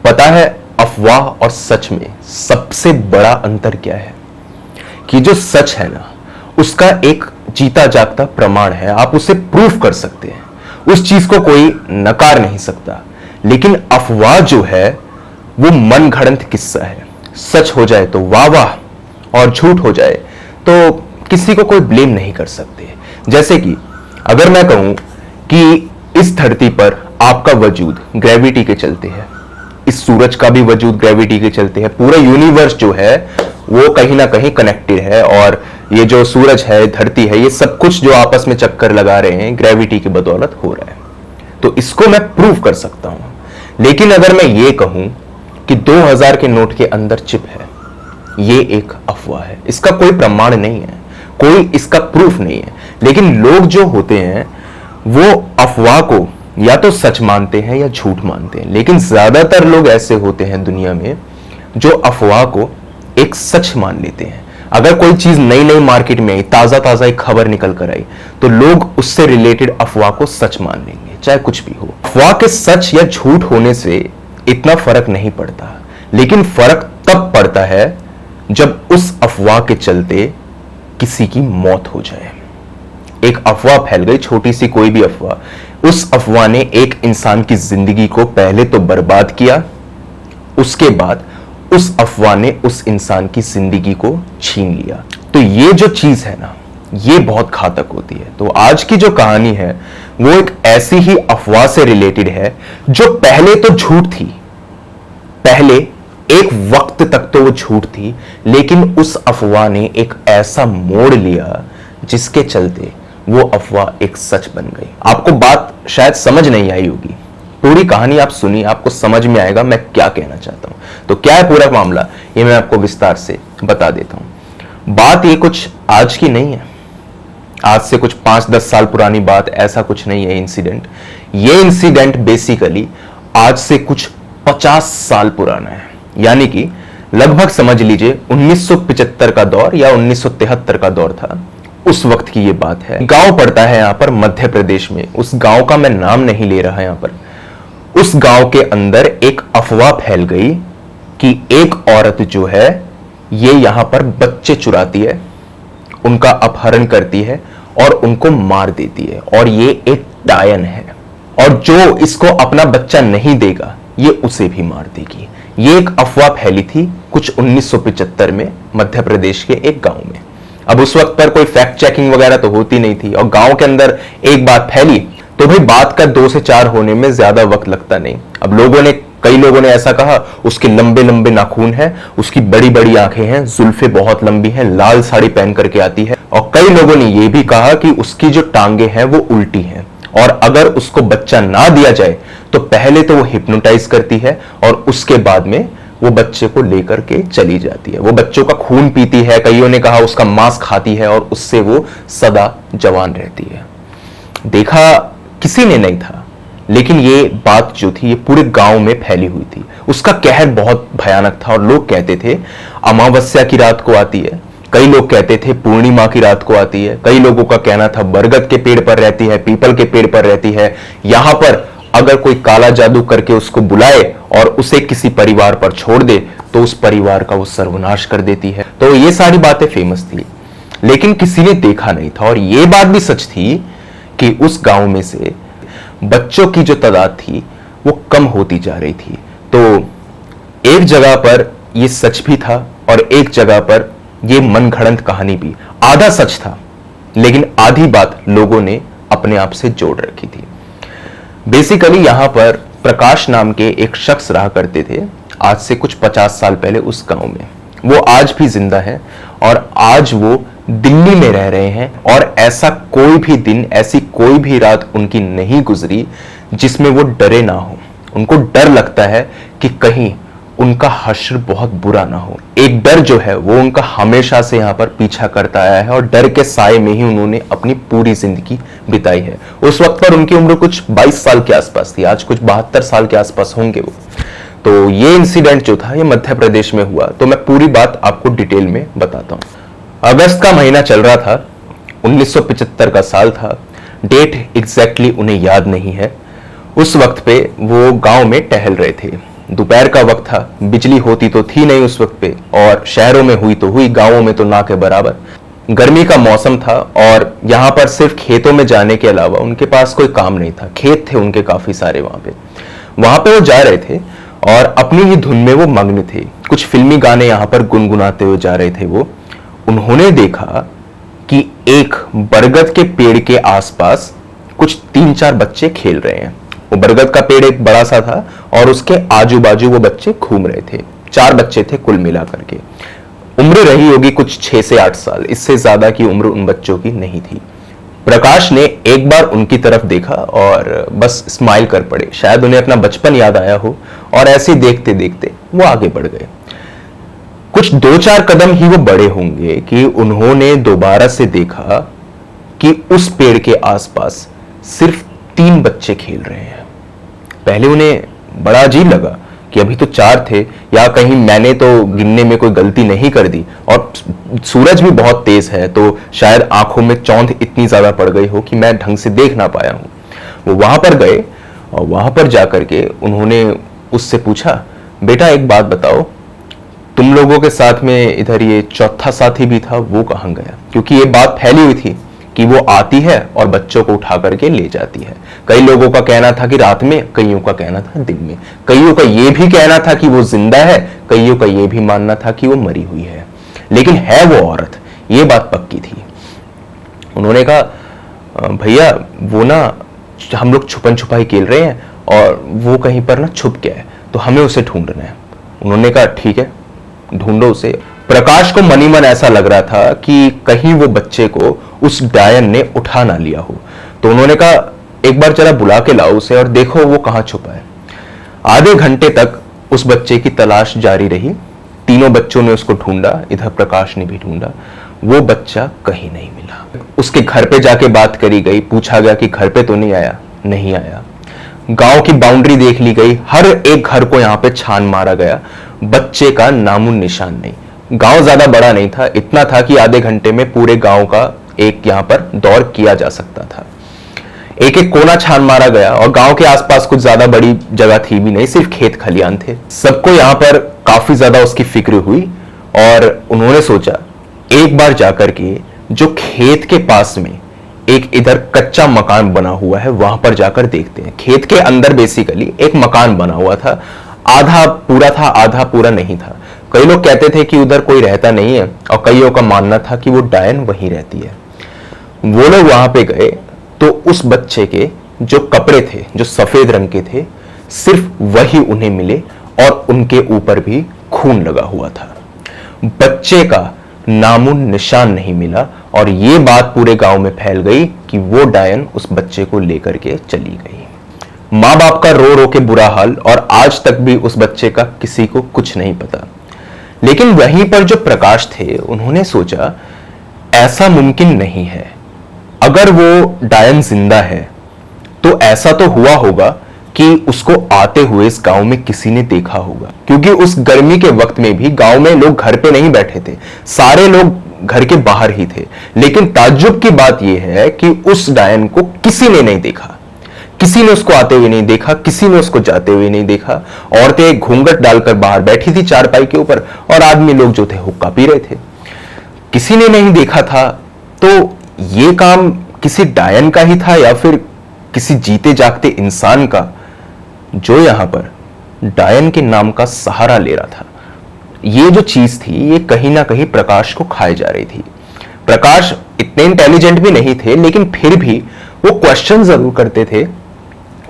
पता है अफवाह और सच में सबसे बड़ा अंतर क्या है? कि जो सच है ना, उसका एक जीता जागता प्रमाण है, आप उसे प्रूफ कर सकते हैं, उस चीज को कोई नकार नहीं सकता। लेकिन अफवाह जो है वो मन घड़ंत किस्सा है। सच हो जाए तो वाह वाह और झूठ हो जाए तो किसी को कोई ब्लेम नहीं कर सकते। जैसे कि अगर मैं कहूं कि इस धरती पर आपका वजूद ग्रेविटी के चलते है, इस सूरज का भी वजूद ग्रेविटी के चलते है, पूरा यूनिवर्स जो है वो कहीं ना कहीं कनेक्टेड है, और ये जो सूरज है, धरती है, ये सब कुछ जो आपस में चक्कर लगा रहे हैं ग्रेविटी की बदौलत हो रहा है। तो इसको मैं प्रूव कर सकता हूं। लेकिन अगर मैं ये कहूं कि 2000 के नोट के अंदर चिप है, ये एक अफवाह है, इसका कोई प्रमाण नहीं है, कोई इसका प्रूफ नहीं है। लेकिन लोग जो होते हैं वो अफवाह को या तो सच मानते हैं या झूठ मानते हैं। लेकिन ज्यादातर लोग ऐसे होते हैं दुनिया में जो अफवाह को एक सच मान लेते हैं। अगर कोई चीज नई नई मार्केट में आई, ताजा ताजा एक खबर निकल कर आई, तो लोग उससे रिलेटेड अफवाह को सच मान लेंगे, चाहे कुछ भी हो। अफवाह के सच या झूठ होने से इतना फर्क नहीं पड़ता, लेकिन फर्क तब पड़ता है जब उस अफवाह के चलते किसी की मौत हो जाए। एक अफवाह फैल गई, छोटी सी कोई भी अफवाह, उस अफवाह ने एक इंसान की जिंदगी को पहले तो बर्बाद किया, उसके बाद उस अफवाह ने उस इंसान की जिंदगी को छीन लिया। तो ये जो चीज है ना, ये बहुत घातक होती है। तो आज की जो कहानी है वो एक ऐसी ही अफवाह से रिलेटेड है जो पहले तो झूठ थी, पहले एक वक्त तक तो वो झूठ थी, लेकिन उस अफवाह ने एक ऐसा मोड़ लिया जिसके चलते वो अफवाह एक सच बन गई। आपको बात शायद समझ नहीं आई होगी, पूरी कहानी आप सुनिए, आपको समझ में आएगा मैं क्या कहना चाहता हूं। तो क्या है पूरा मामला, ये मैं आपको विस्तार से बता देता हूं। बात ये कुछ आज की नहीं है, आज से कुछ 5-10 साल पुरानी बात, ऐसा कुछ नहीं है इंसिडेंट। ये इंसिडेंट बेसिकली आज से कुछ 50 साल पुराना है, यानी कि लगभग समझ लीजिए 1975 का दौर या 1973 का दौर था, उस वक्त की ये बात है। गांव पड़ता है यहां पर मध्य प्रदेश में, उस गांव का मैं नाम नहीं ले रहा यहां पर। उस गांव के अंदर एक अफवाह फैल गई कि एक औरत जो है ये यहां पर बच्चे चुराती है, उनका अपहरण करती है और उनको मार देती है, और ये एक डायन है, और जो इसको अपना बच्चा नहीं देगा ये उसे भी मार देगी। ये एक अफवाह फैली थी कुछ 1975 में मध्य प्रदेश के एक गांव में। अब उस वक्त पर कोई फैक्ट चेकिंग वगैरह तो होती नहीं थी, और गांव के अंदर एक बात फैली तो भाई बात का 2 से 4 होने में ज्यादा वक्त लगता नहीं। अब कई लोगों ने ऐसा कहा उसके लंबे लंबे नाखून हैं, उसकी बड़ी बड़ी आंखें हैं, जुल्फे बहुत लंबी हैं, लाल साड़ी पहन करके आती है, और कई लोगों ने यह भी कहा कि उसकी जो टांगे हैं वो उल्टी हैं, और अगर उसको बच्चा ना दिया जाए तो पहले तो वो हिप्नोटाइज करती है और उसके बाद में वो बच्चे को लेकर के चली जाती है। वो बच्चों का खून पीती है, कईयों ने कहा उसका मांस खाती है, और उससे वो सदा जवान रहती है। देखा किसी ने नहीं था, लेकिन ये बात जो थी ये पूरे गांव में फैली हुई थी। उसका कहर बहुत भयानक था, और लोग कहते थे अमावस्या की रात को आती है, कई लोग कहते थे पूर्णिमा की रात को आती है, कई लोगों का कहना था बरगद के पेड़ पर रहती है, पीपल के पेड़ पर रहती है, यहां पर अगर कोई काला जादू करके उसको बुलाए और उसे किसी परिवार पर छोड़ दे तो उस परिवार का वो सर्वनाश कर देती है। तो ये सारी बातें फेमस थी, लेकिन किसी ने देखा नहीं था। और ये बात भी सच थी कि उस गांव में से बच्चों की जो तादाद थी वो कम होती जा रही थी। तो एक जगह पर ये सच भी था और एक जगह पर ये मनगढ़ंत कहानी भी। आधा सच था लेकिन आधी बात लोगों ने अपने आप से जोड़ रखी थी। बेसिकली यहां पर प्रकाश नाम के एक शख्स रहा करते थे आज से कुछ 50 साल पहले उस गांव में। वो आज भी जिंदा है और आज वो दिल्ली में रह रहे हैं, और ऐसा कोई भी दिन, ऐसी कोई भी रात उनकी नहीं गुजरी जिसमें वो डरे ना हो। उनको डर लगता है कि कहीं उनका हश्र बहुत बुरा ना हो। एक डर जो है वो उनका हमेशा से यहाँ पर पीछा करता आया है, और डर के साए में ही उन्होंने अपनी पूरी जिंदगी बिताई है। उस वक्त पर उनकी उम्र कुछ 22 साल के आसपास थी, आज कुछ 72 साल के आसपास होंगे वो। तो ये इंसिडेंट जो था ये मध्य प्रदेश में हुआ। तो मैं पूरी बात आपको डिटेल में बताता हूं। अगस्त का महीना चल रहा था, 1975 का साल था, डेट एग्जैक्टली उन्हें याद नहीं है। उस वक्त पे वो गांव में टहल रहे थे, दोपहर का वक्त था, बिजली होती तो थी नहीं उस वक्त पे, और शहरों में हुई तो हुई, गांवों में तो ना के बराबर। गर्मी का मौसम था और यहाँ पर सिर्फ खेतों में जाने के अलावा उनके पास कोई काम नहीं था। खेत थे उनके काफी सारे वहां पे वो जा रहे थे और अपनी ही धुन में वो मग्न थे। कुछ फिल्मी गाने यहाँ पर गुनगुनाते हुए जा रहे थे वो। उन्होंने देखा कि एक बरगद के पेड़ के आसपास कुछ 3-4 बच्चे खेल रहे हैं। वो बरगद का पेड़ एक बड़ा सा था और उसके आजू बाजू वो बच्चे घूम रहे थे। 4 बच्चे थे कुल मिला करके। उम्र रही होगी कुछ 6 से 8 साल, इससे ज्यादा की उम्र उन बच्चों की नहीं थी। प्रकाश ने एक बार उनकी तरफ देखा और बस स्माइल कर पड़े। शायद उन्हें अपना बचपन याद आया हो और ऐसे देखते देखते वो आगे बढ़ गए। कुछ 2-4 कदम ही वो बड़े होंगे कि उन्होंने दोबारा से देखा कि उस पेड़ के आसपास सिर्फ 3 बच्चे खेल रहे हैं। पहले उन्हें बड़ा अजीब लगा कि अभी तो 4 थे, या कहीं मैंने तो गिनने में कोई गलती नहीं कर दी, और सूरज भी बहुत तेज है तो शायद आंखों में चौंध इतनी ज्यादा पड़ गई हो कि मैं ढंग से देख ना पाया हूं। वो वहां पर गए और वहां पर जाकर के उन्होंने उससे पूछा, बेटा एक बात बताओ, तुम लोगों के साथ में इधर ये चौथा साथी भी था, वो कहां गया? क्योंकि ये बात फैली हुई थी कि वो आती है और बच्चों को उठा करके ले जाती है। कई लोगों का कहना था कि रात में, कईयों का कहना था दिन में, कईयों का ये भी कहना था कि वो जिंदा है, कईयों का ये भी मानना था कि वो मरी हुई है, लेकिन है वो औरत, ये बात पक्की थी। उन्होंने कहा, भैया वो ना हम लोग छुपन छुपाई खेल रहे हैं और वो कहीं पर ना छुप गया है, तो हमें उसे ढूंढना है। उन्होंने कहा ठीक है, ढूंढो उसे। प्रकाश को मनी मन ऐसा लग रहा था कि कहीं वो बच्चे को उस डायन ने उठा ना लिया हो, तो उन्होंने कहा एक बार जरा बुला के लाओ उसे और देखो वो कहां छुपा है। आधे घंटे तक उस बच्चे की तलाश जारी रही। तीनों बच्चों ने उसको ढूंढा, इधर प्रकाश ने भी ढूंढा, वो बच्चा कहीं नहीं मिला। उसके घर पे जाके बात करी गई, पूछा गया कि घर पे तो नहीं आया, नहीं आया। गांव की बाउंड्री देख ली गई, हर एक घर को यहां पे छान मारा गया, बच्चे का नामो निशान नहीं। गांव ज्यादा बड़ा नहीं था, इतना था कि आधे घंटे में पूरे गांव का एक यहां पर दौर किया जा सकता था। एक एक कोना छान मारा गया और गांव के आसपास कुछ ज्यादा बड़ी जगह थी भी नहीं, सिर्फ खेत खलियान थे। सबको यहां पर काफी ज्यादा उसकी फिक्र हुई और उन्होंने सोचा एक बार जाकर के जो खेत के पास में एक इधर कच्चा मकान बना हुआ है वहां पर जाकर देखते हैं। खेत के अंदर बेसिकली एक मकान बना हुआ था, आधा पूरा था आधा पूरा नहीं था। कई लोग कहते थे कि उधर कोई रहता नहीं है और कईयों का मानना था कि वो डायन वहीं रहती है। वो लोग वहां पे गए तो उस बच्चे के जो कपड़े थे जो सफेद रंग के थे, सिर्फ वही उन्हें मिले और उनके ऊपर भी खून लगा हुआ था। बच्चे का नामो निशान नहीं मिला और ये बात पूरे गांव में फैल गई कि वो डायन उस बच्चे को लेकर के चली गई। मां बाप का रो रो के बुरा हाल और आज तक भी उस बच्चे का किसी को कुछ नहीं पता। लेकिन वहीं पर जो प्रकाश थे उन्होंने सोचा ऐसा मुमकिन नहीं है, अगर वो डायन जिंदा है तो ऐसा तो हुआ होगा कि उसको आते हुए इस गांव में किसी ने देखा होगा, क्योंकि उस गर्मी के वक्त में भी गांव में लोग घर पे नहीं बैठे थे, सारे लोग घर के बाहर ही थे। लेकिन ताज्जुब की बात यह है कि उस डायन को किसी ने नहीं देखा, किसी ने उसको आते हुए नहीं देखा, किसी ने उसको जाते हुए नहीं देखा। औरतें घूंघट डालकर बाहर बैठी थी चारपाई के ऊपर और आदमी लोग जो थे हुक्का पी रहे थे, किसी ने नहीं देखा था। तो ये काम किसी डायन का ही था या फिर किसी जीते जागते इंसान का जो यहां पर डायन के नाम का सहारा ले रहा था। ये जो चीज थी ये कहीं ना कहीं प्रकाश को खाए जा रही थी। प्रकाश इतने इंटेलिजेंट भी नहीं थे, लेकिन फिर भी वो क्वेश्चन जरूर करते थे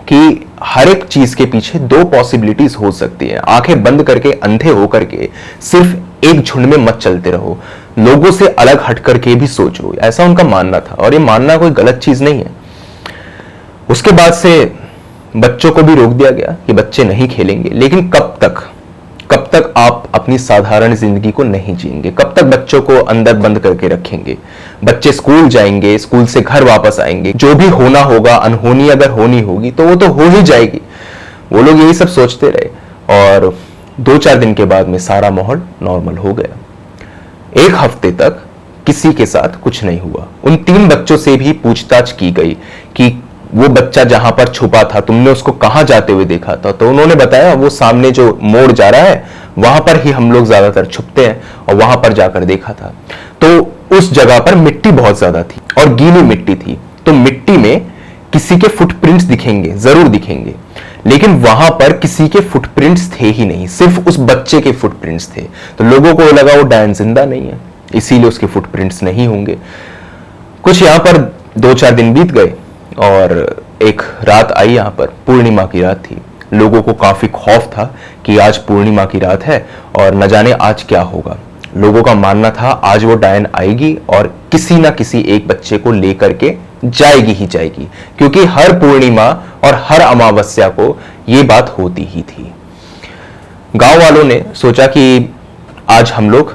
कि हर एक चीज के पीछे 2 पॉसिबिलिटीज हो सकती है। आंखें बंद करके अंधे होकर के सिर्फ एक झुंड में मत चलते रहो, लोगों से अलग हट करके भी सोचो, ऐसा उनका मानना था। और ये मानना कोई गलत चीज नहीं है। उसके बाद से बच्चों को भी रोक दिया गया कि बच्चे नहीं खेलेंगे, लेकिन कब तक आप अपनी साधारण जिंदगी को नहीं जिएंगे? कब तक बच्चों को अंदर बंद करके रखेंगे? बच्चे स्कूल जाएंगे, स्कूल से घर वापस आएंगे, जो भी होना होगा, अनहोनी अगर होनी होगी तो वो तो हो ही जाएगी। वो लोग यही सब सोचते रहे और 2-4 दिन के बाद में सारा माहौल नॉर्मल हो गया। 1 हफ्ते तक किसी के साथ कुछ नहीं हुआ। उन 3 बच्चों से भी पूछताछ की गई कि वो बच्चा जहां पर छुपा था, तुमने उसको कहां जाते हुए देखा था? तो उन्होंने बताया वो सामने जो मोड़ जा रहा है वहां पर ही हम लोग ज्यादातर छुपते हैं, और वहां पर जाकर देखा था। तो उस जगह पर मिट्टी बहुत ज्यादा थी और गीली मिट्टी थी, तो मिट्टी में किसी के फुटप्रिंट्स दिखेंगे, जरूर दिखेंगे, लेकिन वहां पर किसी के फुटप्रिंट्स थे ही नहीं, सिर्फ उस बच्चे के फुटप्रिंट्स थे। तो लोगों को लगा वो डायन जिंदा नहीं है, इसीलिए उसके फुटप्रिंट्स नहीं होंगे। कुछ यहां पर 2-4 दिन बीत गए और एक रात आई, यहां पर पूर्णिमा की रात थी। लोगों को काफी खौफ था कि आज पूर्णिमा की रात है और न जाने आज क्या होगा। लोगों का मानना था आज वो डायन आएगी और किसी ना किसी एक बच्चे को लेकर के जाएगी ही जाएगी, क्योंकि हर पूर्णिमा और हर अमावस्या को ये बात होती ही थी। गांव वालों ने सोचा कि आज हम लोग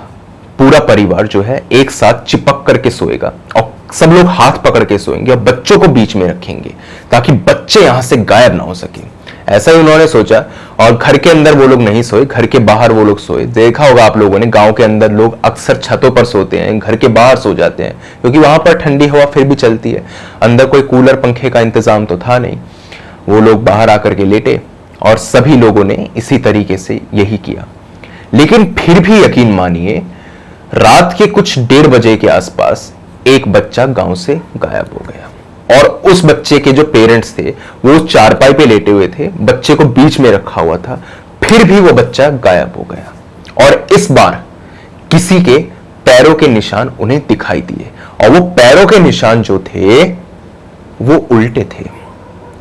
पूरा परिवार जो है एक साथ चिपक करके सोएगा और सब लोग हाथ पकड़ के सोएंगे और बच्चों को बीच में रखेंगे ताकि बच्चे यहां से गायब ना हो सके। ऐसा ही उन्होंने सोचा और घर के अंदर वो लोग नहीं सोए, घर के बाहर वो लोग सोए। देखा होगा आप लोगों ने, गांव के अंदर लोग अक्सर छतों पर सोते हैं, घर के बाहर सो जाते हैं, क्योंकि वहां पर ठंडी हवा फिर भी चलती है। अंदर कोई कूलर पंखे का इंतजाम तो था नहीं। वो लोग बाहर आकर के लेटे और सभी लोगों ने इसी तरीके से यही किया। लेकिन फिर भी यकीन मानिए, रात के कुछ 1:30 बजे के आसपास एक बच्चा गांव से गायब हो गया और उस बच्चे के जो पेरेंट्स थे वो चारपाई पे लेटे हुए थे, बच्चे को बीच में रखा हुआ था, फिर भी वो बच्चा गायब हो गया। और इस बार किसी के पैरों के निशान उन्हें दिखाई दिए और वो पैरों के निशान जो थे वो उल्टे थे,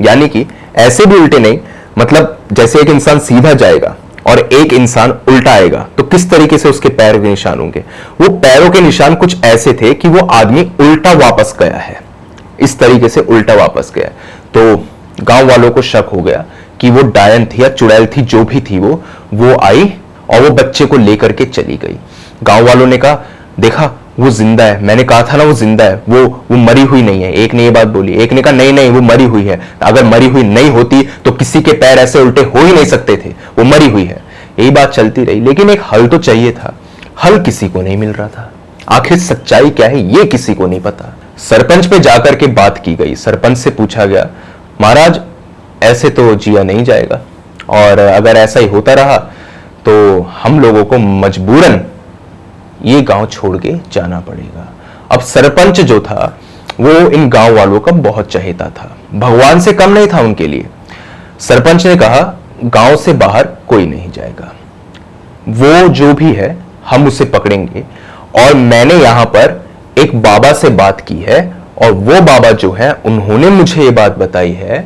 यानी कि ऐसे भी उल्टे नहीं, मतलब जैसे एक इंसान सीधा जाएगा और एक इंसान उल्टा आएगा तो किस तरीके से उसके पैर के निशान होंगे, वो पैरों के निशान कुछ ऐसे थे कि वो आदमी उल्टा वापस गया है, इस तरीके से उल्टा वापस गया। तो गांव वालों को शक हो गया कि वो डायन थी या चुड़ैल थी, जो भी थी वो आई और वो बच्चे को लेकर के चली गई। गांव वालों ने कहा, देखा वो जिंदा है, मैंने कहा था ना वो जिंदा है, वो मरी हुई नहीं है। एक ने ये बात बोली, एक ने कहा नहीं नहीं वो मरी हुई है, अगर मरी हुई नहीं होती तो किसी के पैर ऐसे उल्टे हो ही नहीं सकते थे, वो मरी हुई है। यही बात चलती रही, लेकिन एक हल तो चाहिए था, हल किसी को नहीं मिल रहा था। आखिर सच्चाई क्या है ये किसी को नहीं पता। सरपंच पे जाकर के बात की गई, सरपंच से पूछा गया, महाराज ऐसे तो जिया नहीं जाएगा और अगर ऐसा ही होता रहा तो हम लोगों को मजबूरन ये गांव छोड़ के जाना पड़ेगा। अब सरपंच जो था वो इन गांव वालों का बहुत चहेता था, भगवान से कम नहीं था उनके लिए। सरपंच ने कहा, गांव से बाहर कोई नहीं जाएगा, वो जो भी है हम उसे पकड़ेंगे। और मैंने यहां पर एक बाबा से बात की है और वो बाबा जो है उन्होंने मुझे ये बात बताई है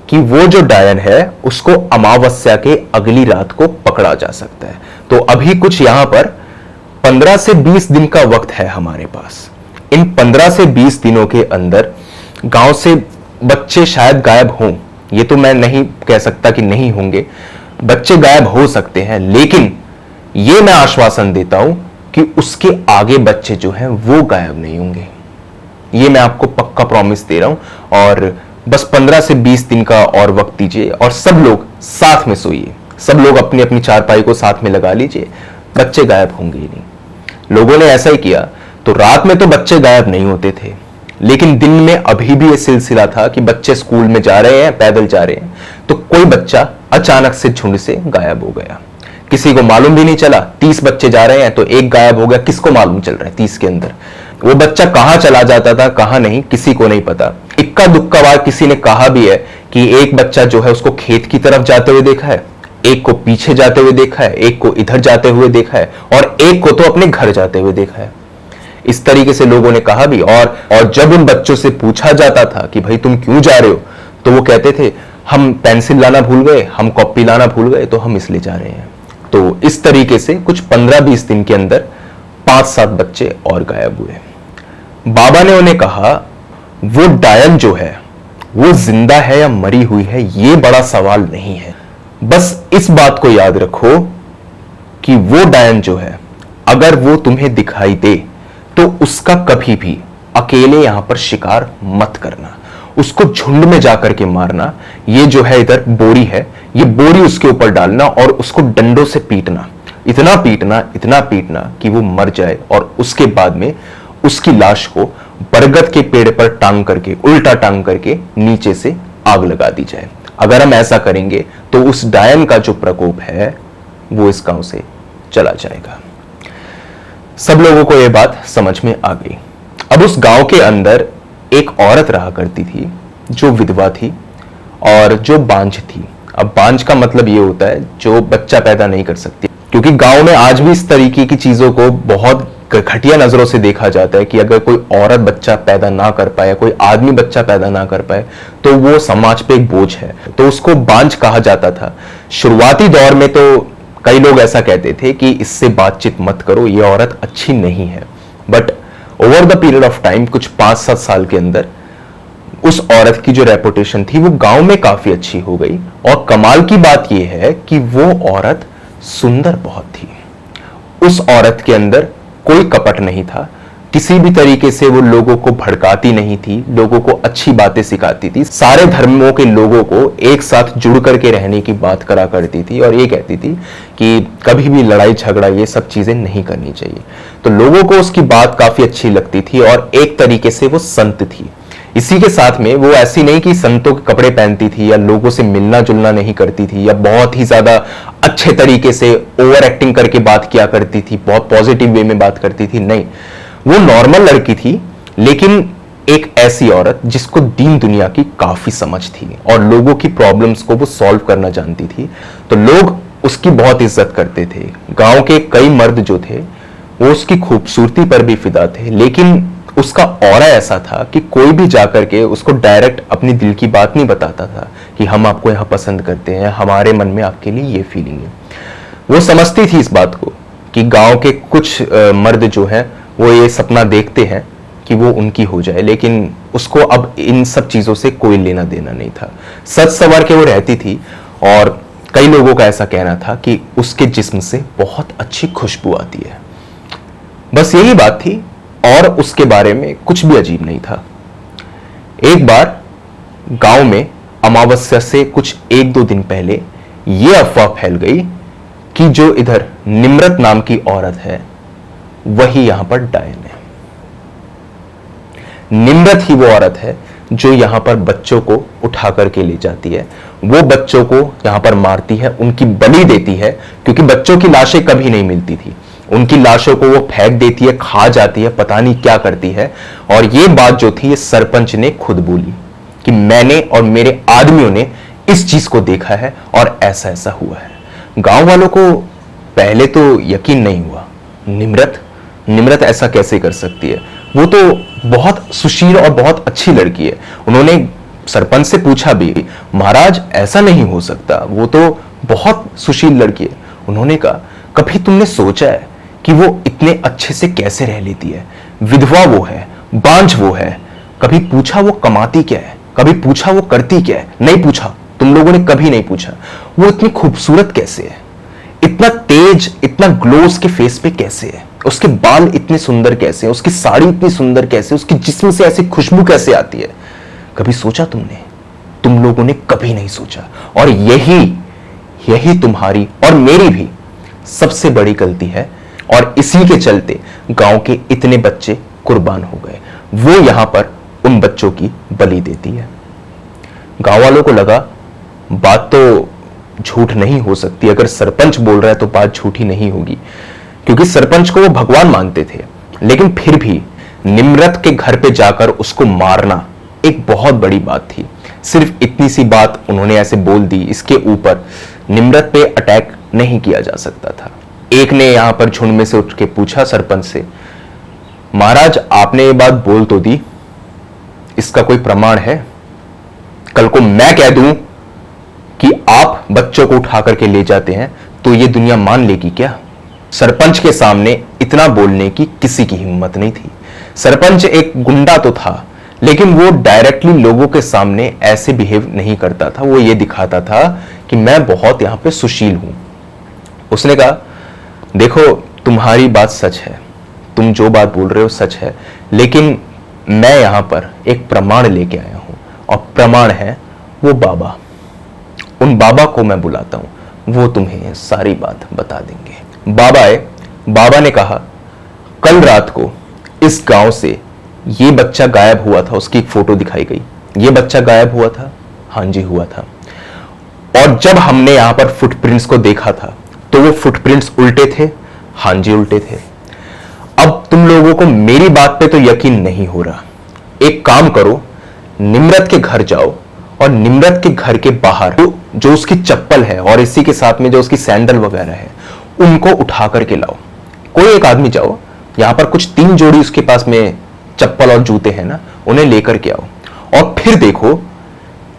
कि वो जो डायन है उसको अमावस्या के अगली रात को पकड़ा जा सकता है। तो अभी कुछ यहां पर 15 से 20 दिन का वक्त है हमारे पास। इन 15 से 20 दिनों के अंदर गांव से बच्चे शायद गायब हों, ये तो मैं नहीं कह सकता कि नहीं होंगे, बच्चे गायब हो सकते हैं, लेकिन ये मैं आश्वासन देता हूं कि उसके आगे बच्चे जो हैं वो गायब नहीं होंगे। ये मैं आपको पक्का प्रॉमिस दे रहा हूं। और बस 15 से 20 दिन का और वक्त दीजिए और सब लोग साथ में सोइए, सब लोग अपनी अपनी चारपाई को साथ में लगा लीजिए, बच्चे गायब होंगे ही नहीं। लोगों ने ऐसा ही किया, तो रात में तो बच्चे गायब नहीं होते थे, लेकिन दिन में अभी भी यह सिलसिला था कि बच्चे स्कूल में जा रहे हैं, पैदल जा रहे हैं, तो कोई बच्चा अचानक से झुंड से गायब हो गया, किसी को मालूम भी नहीं चला। 30 बच्चे जा रहे हैं तो एक गायब हो गया, किसको मालूम चल रहा है 30 के अंदर? वो बच्चा कहां चला जाता था कहां नहीं किसी को नहीं पता। इक्का दुक्का बार किसी ने कहा भी है कि एक बच्चा जो है उसको खेत की तरफ जाते हुए देखा है, एक को पीछे जाते हुए देखा है, एक को इधर जाते हुए देखा है और एक को तो अपने घर जाते हुए देखा है। इस तरीके से लोगों ने कहा भी। और जब उन बच्चों से पूछा जाता था कि भाई तुम क्यों जा रहे हो, तो वो कहते थे हम पेंसिल लाना भूल गए, हम कॉपी लाना भूल गए, तो हम इसलिए जा रहे हैं। तो इस तरीके से कुछ 15-20 दिन के अंदर 5-7 बच्चे और गायब हुए। बाबा ने उन्हें कहा, वो डायन जो है वो जिंदा है या मरी हुई है ये बड़ा सवाल नहीं है, बस इस बात को याद रखो कि वो डायन जो है अगर वो तुम्हें दिखाई दे तो उसका कभी भी अकेले यहां पर शिकार मत करना, उसको झुंड में जाकर के मारना। ये जो है इधर बोरी है, ये बोरी उसके ऊपर डालना और उसको डंडों से पीटना, इतना पीटना कि वो मर जाए और उसके बाद में उसकी लाश को बरगद के पेड़ पर टांग करके, उल्टा टांग करके नीचे से आग लगा दी जाए। अगर हम ऐसा करेंगे तो उस डायन का जो प्रकोप है वो इस गांव से चला जाएगा। सब लोगों को यह बात समझ में आ गई। अब उस गांव के अंदर एक औरत रहा करती थी जो विधवा थी और जो बांझ थी। अब बांझ का मतलब यह होता है जो बच्चा पैदा नहीं कर सकती, क्योंकि गांव में आज भी इस तरीके की चीजों को बहुत घटिया नजरों से देखा जाता है कि अगर कोई औरत बच्चा पैदा ना कर पाए, कोई आदमी बच्चा पैदा ना कर पाए तो वो समाज पे एक बोझ है, तो उसको बांझ कहा जाता था। शुरुआती दौर में तो कई लोग ऐसा कहते थे कि इससे बातचीत मत करो, ये औरत अच्छी नहीं है। But over the period of time, कुछ 5-7 साल के अंदर उस औरत की जो रेपुटेशन थी वो गांव में काफी अच्छी हो गई। और कमाल की बात यह है कि वो औरत सुंदर बहुत थी। उस औरत के अंदर कोई कपट नहीं था, किसी भी तरीके से वो लोगों को भड़काती नहीं थी, लोगों को अच्छी बातें सिखाती थी, सारे धर्मों के लोगों को एक साथ जुड़ करके रहने की बात करा करती थी और ये कहती थी कि कभी भी लड़ाई झगड़ा ये सब चीजें नहीं करनी चाहिए। तो लोगों को उसकी बात काफी अच्छी लगती थी और एक तरीके से वो संत थी। इसी के साथ में वो ऐसी नहीं कि संतों के कपड़े पहनती थी या लोगों से मिलना जुलना नहीं करती थी या बहुत ही ज्यादा अच्छे तरीके से ओवर एक्टिंग करके बात किया करती थी, बहुत पॉजिटिव वे में बात करती थी। नहीं, वो नॉर्मल लड़की थी, लेकिन एक ऐसी औरत जिसको दीन दुनिया की काफी समझ थी और लोगों की प्रॉब्लम्स को वो सॉल्व करना जानती थी। तो लोग उसकी बहुत इज्जत करते थे। गांव के कई मर्द जो थे वो उसकी खूबसूरती पर भी फिदा थे, लेकिन उसका ऑरा ऐसा था कि कोई भी जाकर के उसको डायरेक्ट अपनी दिल की बात नहीं बताता था कि हम आपको यहां पसंद करते हैं, हमारे मन में आपके लिए ये फीलिंग है। वो समझती थी इस बात को कि गांव के कुछ मर्द जो हैं वो ये सपना देखते हैं कि वो उनकी हो जाए, लेकिन उसको अब इन सब चीजों से कोई लेना देना नहीं था। सच संवर के वो रहती थी और कई लोगों का ऐसा कहना था कि उसके जिस्म से बहुत अच्छी खुशबू आती है। बस यही बात थी और उसके बारे में कुछ भी अजीब नहीं था। एक बार गांव में अमावस्या से कुछ 1-2 दिन पहले यह अफवाह फैल गई कि जो इधर निम्रत नाम की औरत है वही यहां पर डायन है। निम्रत ही वो औरत है जो यहां पर बच्चों को उठा करके ले जाती है, वो बच्चों को यहां पर मारती है, उनकी बलि देती है, क्योंकि बच्चों की लाशें कभी नहीं मिलती थी। उनकी लाशों को वो फेंक देती है, खा जाती है, पता नहीं क्या करती है। और ये बात जो थी ये सरपंच ने खुद बोली कि मैंने और मेरे आदमियों ने इस चीज को देखा है और ऐसा ऐसा हुआ है। गांव वालों को पहले तो यकीन नहीं हुआ, निम्रत ऐसा कैसे कर सकती है, वो तो बहुत सुशील और बहुत अच्छी लड़की है। उन्होंने सरपंच से पूछा भी, महाराज ऐसा नहीं हो सकता, वो तो बहुत सुशील लड़की है। उन्होंने कहा कभी तुमने सोचा है कि वो इतने अच्छे से कैसे रह लेती है? विधवा वो है, बांझ वो है, कभी पूछा वो कमाती क्या है, कभी पूछा वो करती क्या है? नहीं पूछा, तुम लोगों ने कभी नहीं पूछा। वो इतनी खूबसूरत कैसे है, इतना तेज, इतना ग्लो उसके फेस पे कैसे है, उसके बाल इतने सुंदर कैसे हैं, उसकी साड़ी इतनी सुंदर कैसे, उसकी जिस्म से ऐसी खुशबू कैसे आती है? कभी सोचा तुमने? तुम लोगों ने कभी नहीं सोचा। और यही तुम्हारी और मेरी भी सबसे बड़ी गलती है और इसी के चलते गांव के इतने बच्चे कुर्बान हो गए। वो यहां पर उन बच्चों की बलि देती है। गांव वालों को लगा बात तो झूठ नहीं हो सकती, अगर सरपंच बोल रहा है तो बात झूठी नहीं होगी, क्योंकि सरपंच को वो भगवान मानते थे। लेकिन फिर भी निम्रत के घर पे जाकर उसको मारना एक बहुत बड़ी बात थी। सिर्फ इतनी सी बात उन्होंने ऐसे बोल दी, इसके ऊपर निम्रत पे अटैक नहीं किया जा सकता था। एक ने यहां पर झुंड में से उठ के पूछा सरपंच से, महाराज आपने ये बात बोल तो दी, इसका कोई प्रमाण है? कल को मैं कह दूं कि आप बच्चों को उठा करके ले जाते हैं तो ये दुनिया मान लेगी क्या? सरपंच के सामने इतना बोलने की किसी की हिम्मत नहीं थी। सरपंच एक गुंडा तो था, लेकिन वो डायरेक्टली लोगों के सामने ऐसे बिहेव नहीं करता था। वो ये दिखाता था कि मैं बहुत यहां पे सुशील हूं। उसने कहा, देखो तुम्हारी बात सच है, तुम जो बात बोल रहे हो सच है, लेकिन मैं यहां पर एक प्रमाण लेके आया हूं और प्रमाण है वो बाबा। उन बाबा को मैं बुलाता हूं, वो तुम्हें सारी बात बता देंगे। बाबा आए। बाबा ने कहा, कल रात को इस गांव से ये बच्चा गायब हुआ था, उसकी एक फोटो दिखाई गई। ये बच्चा गायब हुआ था, हाँ जी हुआ था। और जब हमने यहां पर फुटप्रिंट्स को देखा था तो वो फुटप्रिंट्स उल्टे थे, हाँ जी उल्टे थे। अब तुम लोगों को मेरी बात पे तो यकीन नहीं हो रहा, एक काम करो, निम्रत के घर जाओ और निम्रत के घर के बाहर जो उसकी चप्पल है और इसी के साथ में जो उसकी सैंडल वगैरह है उनको उठा करके लाओ। कोई एक आदमी जाओ, यहां पर कुछ 3 जोड़ी उसके पास में चप्पल और जूते हैं ना, उन्हें लेकर के आओ और फिर देखो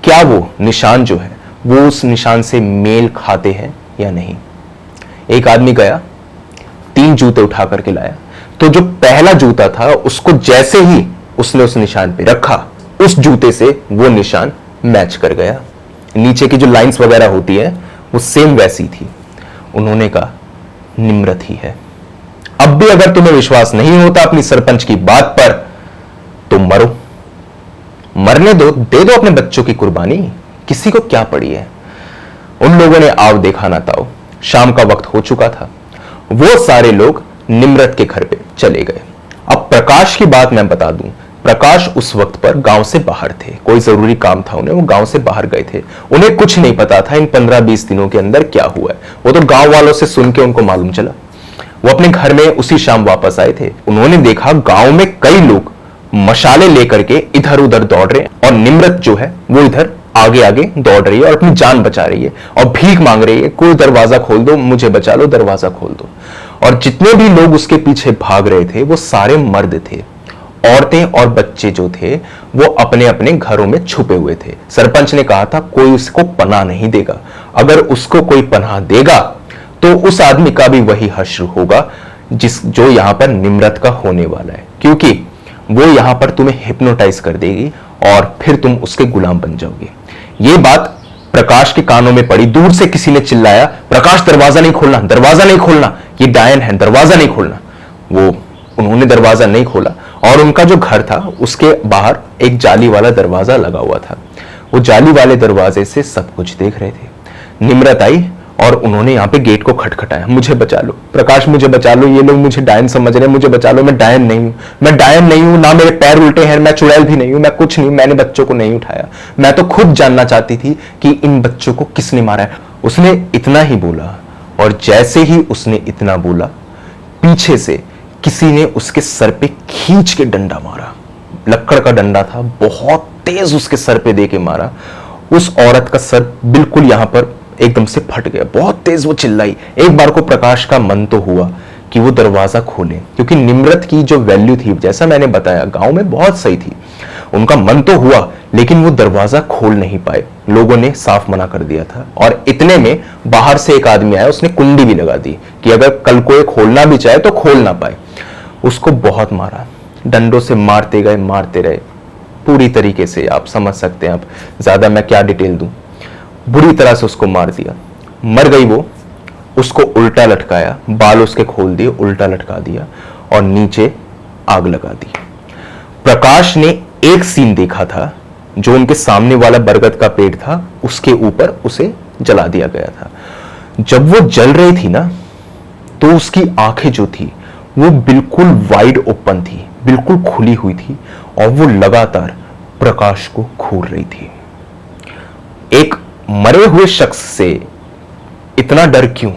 क्या वो निशान जो है वो उस निशान से मेल खाते हैं या नहीं। एक आदमी गया, 3 जूते उठा करके लाया, तो जो पहला जूता था उसको जैसे ही उसने उस निशान पे रखा, उस जूते से वो निशान मैच कर गया। नीचे की जो लाइंस वगैरह होती है वो सेम वैसी थी। उन्होंने कहा निम्रत ही है। अब भी अगर तुम्हें विश्वास नहीं होता अपनी सरपंच की बात पर तो मरो, मरने दो, दे दो अपने बच्चों की कुर्बानी, किसी को क्या पड़ी है। उन लोगों ने आओ देखा ना ताओ, शाम का वक्त हो चुका था। वो सारे लोग निम्रत के घर पे चले गए। अब प्रकाश की बात मैं बता दूं, प्रकाश उस वक्त पर गांव से बाहर थे, कोई जरूरी काम था उन्हें, वो गांव से बाहर गए थे। उन्हें कुछ नहीं पता था इन 15-20 दिनों के अंदर क्या हुआ है, वो तो गांव वालों से सुन के उनको मालूम चला। वो अपने घर में उसी शाम वापस आए थे। उन्होंने देखा गांव में कई लोग मशाले लेकर के इधर उधर दौड़ रहे हैं और निम्रत जो है वो इधर आगे आगे दौड़ रही है और अपनी जान बचा रही है और भीख मांग रही है, कोई दरवाजा खोल दो, मुझे बचा लो, दरवाजा खोल दो। और जितने भी लोग उसके पीछे भाग रहे थे वो सारे मर्द थे, औरतें और बच्चे जो थे वो अपने अपने घरों में छुपे हुए थे। सरपंच ने कहा था कोई उसको पनाह नहीं देगा, अगर उसको कोई पनाह देगा तो उस आदमी का भी वही हश्र होगा जो यहां पर निम्रत का होने वाला है, क्योंकि वो यहां पर तुम्हें हिप्नोटाइज कर देगी और फिर तुम उसके गुलाम बन जाओगे। ये बात प्रकाश के कानों में पड़ी। दूर से किसी ने चिल्लाया, प्रकाश दरवाजा नहीं खोलना, दरवाजा नहीं खोलना, ये डायन है, दरवाजा नहीं खोलना। उन्होंने दरवाजा नहीं खोला और उनका जो घर था उसके बाहर एक जाली वाला दरवाजा लगा हुआ था। वो जाली वाले दरवाजे से सब कुछ देख रहे थे। निम्रत आई और उन्होंने यहाँ पे गेट को खटखटाया, मुझे बचा लो प्रकाश, मुझे बचा लो, ये लोग मुझे डायन समझ रहे हैं, मुझे बचा लो, मैं डायन नहीं हूं, मैं डायन नहीं हूं, ना मेरे पैर उल्टे हैं, मैं चुड़ैल भी नहीं हूं, मैं कुछ नहीं, मैंने बच्चों को नहीं उठाया, मैं तो खुद जानना चाहती थी कि इन बच्चों को किसने मारा है। उसने इतना ही बोला और जैसे ही उसने इतना बोला पीछे से किसी ने उसके सर पे खींच के डंडा मारा। लक्कड़ का डंडा था, बहुत तेज उसके सर पे दे के मारा। उस औरत का सर बिल्कुल यहां पर एकदम से फट गया, बहुत तेज वो चिल्लाई। एक बार को प्रकाश का मन तो हुआ कि वो दरवाजा खोले, क्योंकि निम्रत की जो वैल्यू थी, जैसा मैंने बताया, गांव में बहुत सही थी। उनका मन तो हुआ लेकिन वो दरवाजा खोल नहीं पाए, लोगों ने साफ मना कर दिया था। और इतने में बाहर से एक आदमी आया, उसने कुंडी भी लगा दी कि अगर कल को ये खोलना भी चाहे तो खोल ना पाए। उसको बहुत मारा, डंडों से मारते गए, मारते रहे पूरी तरीके से, आप समझ सकते हैं। अब ज्यादा मैं क्या डिटेल दूं, बुरी तरह से उसको मार दिया। मर गई वो, उसको उल्टा लटकाया, बाल उसके खोल दिए, उल्टा लटका दिया और नीचे आग लगा दी। प्रकाश ने एक सीन देखा था, जो उनके सामने वाला बरगद का पेड़ था उसके ऊपर उसे जला दिया गया था। जब वो जल रही थी ना, तो उसकी आंखें जो थी वो बिल्कुल वाइड ओपन थी, बिल्कुल खुली हुई थी और वो लगातार प्रकाश को घूर रही थी। एक मरे हुए शख्स से इतना डर क्यों,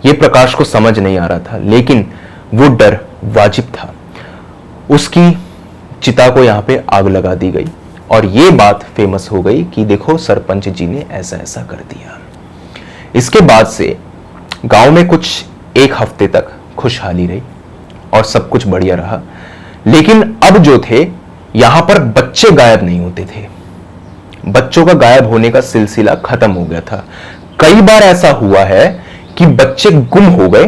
ये प्रकाश को समझ नहीं आ रहा था, लेकिन वो डर वाजिब था। उसकी चिता को यहां पे आग लगा दी गई और ये बात फेमस हो गई कि देखो सरपंच जी ने ऐसा ऐसा कर दिया। इसके बाद से गांव में कुछ 1 हफ्ते तक खुशहाली रही और सब कुछ बढ़िया रहा। लेकिन अब जो थे, यहां पर बच्चे गायब नहीं होते थे, बच्चों का गायब होने का सिलसिला खत्म हो गया था। कई बार ऐसा हुआ है कि बच्चे गुम हो गए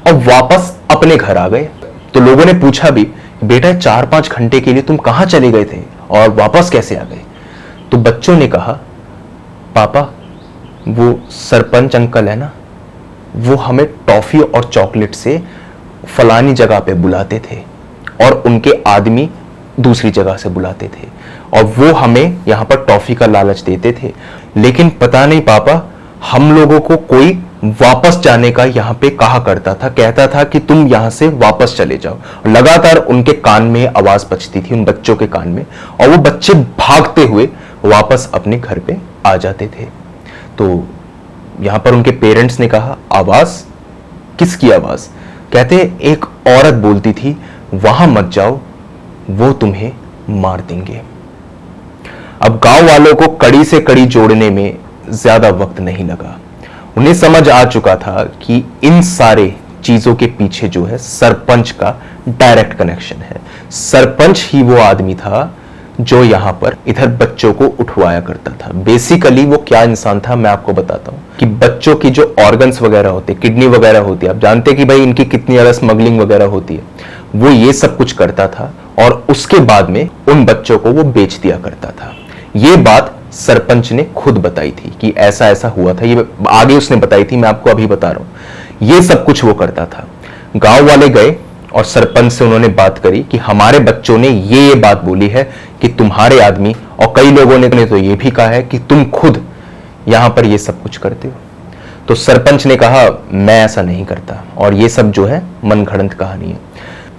और वापस अपने घर आ गए। तो लोगों ने पूछा भी, बेटा 4-5 घंटे के लिए तुम कहां चले गए थे और वापस कैसे आ गए? तो बच्चों ने कहा, पापा वो सरपंच अंकल है ना, वो हमें टॉफी और चॉकलेट से फलानी जगह पे बुलाते थे और उनके आदमी दूसरी जगह से बुलाते थे और वो हमें यहां पर टॉफी का लालच देते थे। लेकिन पता नहीं पापा, हम लोगों को कोई वापस जाने का यहां पे कहा करता था, कहता था कि तुम यहां से वापस चले जाओ। लगातार उनके कान में आवाज बजती थी, उन बच्चों के कान में, और वो बच्चे भागते हुए वापस अपने घर पे आ जाते थे। तो यहां पर उनके पेरेंट्स ने कहा, आवाज? किसकी आवाज? कहते एक औरत बोलती थी, वहां मत जाओ, वो तुम्हें मार देंगे। अब गांव वालों को कड़ी से कड़ी जोड़ने में ज्यादा वक्त नहीं लगा। उन्हें समझ आ चुका था कि इन सारे चीजों के पीछे जो है सरपंच का डायरेक्ट कनेक्शन है। सरपंच ही वो आदमी था जो यहां पर इधर बच्चों को उठवाया करता था। बेसिकली वो क्या इंसान था मैं आपको बताता हूं कि बच्चों की जो ऑर्गन्स वगैरह होते, किडनी वगैरह होती है, आप जानते कि भाई इनकी कितनी ज्यादा स्मगलिंग वगैरह होती है, वो ये सब कुछ करता था और उसके बाद में उन बच्चों को वो बेच दिया करता था। ये बात सरपंच ने खुद बताई थी कि ऐसा ऐसा हुआ था, ये आगे उसने बताई थी, मैं आपको अभी बता रहा हूं। ये सब कुछ वो करता था। गांव वाले गए और सरपंच से उन्होंने बात करी कि हमारे बच्चों ने ये बात बोली है कि तुम्हारे आदमी, और कई लोगों ने तो ये भी कहा है कि तुम खुद यहां पर ये सब कुछ करते हो। तो सरपंच ने कहा, मैं ऐसा नहीं करता और ये सब जो है मनगढ़ंत कहानी है।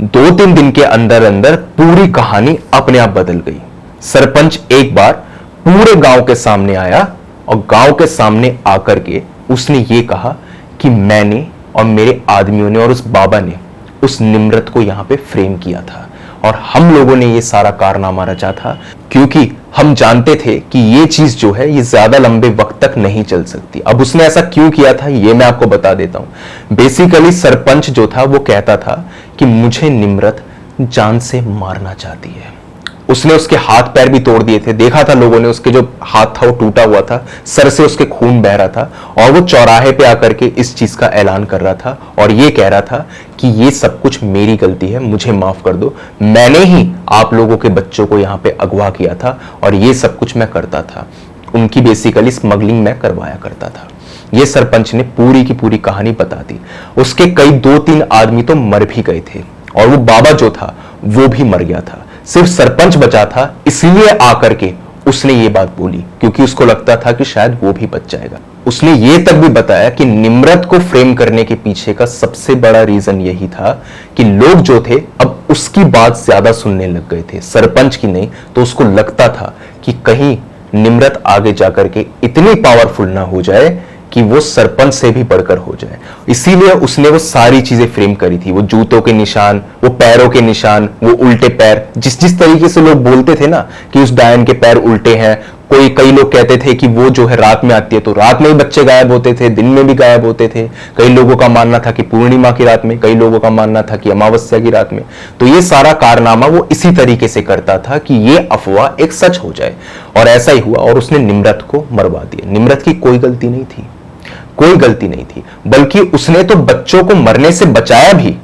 2-3 दिन के अंदर अंदर पूरी कहानी अपने आप बदल गई। सरपंच एक बार पूरे गांव के सामने आया और गांव के सामने आकर के उसने ये कहा कि मैंने और मेरे आदमियों ने और उस बाबा ने उस निम्रत को यहां पे फ्रेम किया था और हम लोगों ने ये सारा कारनामा रचा था क्योंकि हम जानते थे कि ये चीज जो है ये ज्यादा लंबे वक्त तक नहीं चल सकती। अब उसने ऐसा क्यों किया था ये मैं आपको बता देता हूं। बेसिकली सरपंच जो था वो कहता था कि मुझे निम्रत जान से मारना चाहती है। उसने उसके हाथ पैर भी तोड़ दिए थे, देखा था लोगों ने, उसके जो हाथ था वो टूटा हुआ था, सर से उसके खून बह रहा था और वो चौराहे पे आकर के इस चीज का ऐलान कर रहा था और ये कह रहा था कि ये सब कुछ मेरी गलती है, मुझे माफ कर दो, मैंने ही आप लोगों के बच्चों को यहाँ पे अगवा किया था और ये सब कुछ मैं करता था। उनकी बेसिकली स्मगलिंग मैं करवाया करता था। ये सरपंच ने पूरी की पूरी कहानी बता दी। उसके कई 2-3 आदमी तो मर भी गए थे और वो बाबा जो था वो भी मर गया था। सिर्फ सरपंच बचा था, इसलिए आकर के उसने ये बात बोली क्योंकि उसको लगता था कि शायद वो भी बच जाएगा। उसने ये तक भी बताया कि निम्रत को फ्रेम करने के पीछे का सबसे बड़ा रीजन यही था कि लोग जो थे अब उसकी बात ज्यादा सुनने लग गए थे, सरपंच की नहीं। तो उसको लगता था कि कहीं निम्रत आगे जाकर के इतनी पावरफुल ना हो जाए कि वो सरपंच से भी बढ़कर हो जाए। इसीलिए उसने वो सारी चीजें फ्रेम करी थी, वो जूतों के निशान, वो पैरों के निशान, वो उल्टे पैर, जिस तरीके से लोग बोलते थे ना कि उस डायन के पैर उल्टे हैं। कई लोग कहते थे कि वो जो है रात में आती है, तो रात में ही बच्चे गायब होते थे, दिन में भी गायब होते थे। कई लोगों का मानना था कि पूर्णिमा की रात में, कई लोगों का मानना था कि अमावस्या की रात में। तो ये सारा कारनामा वो इसी तरीके से करता था कि ये अफवाह एक सच हो जाए और ऐसा ही हुआ और उसने निम्रत को मरवा दिया। निम्रत की कोई गलती नहीं थी, कोई गलती नहीं थी, बल्कि उसने तो बच्चों को मरने से बचाया भी।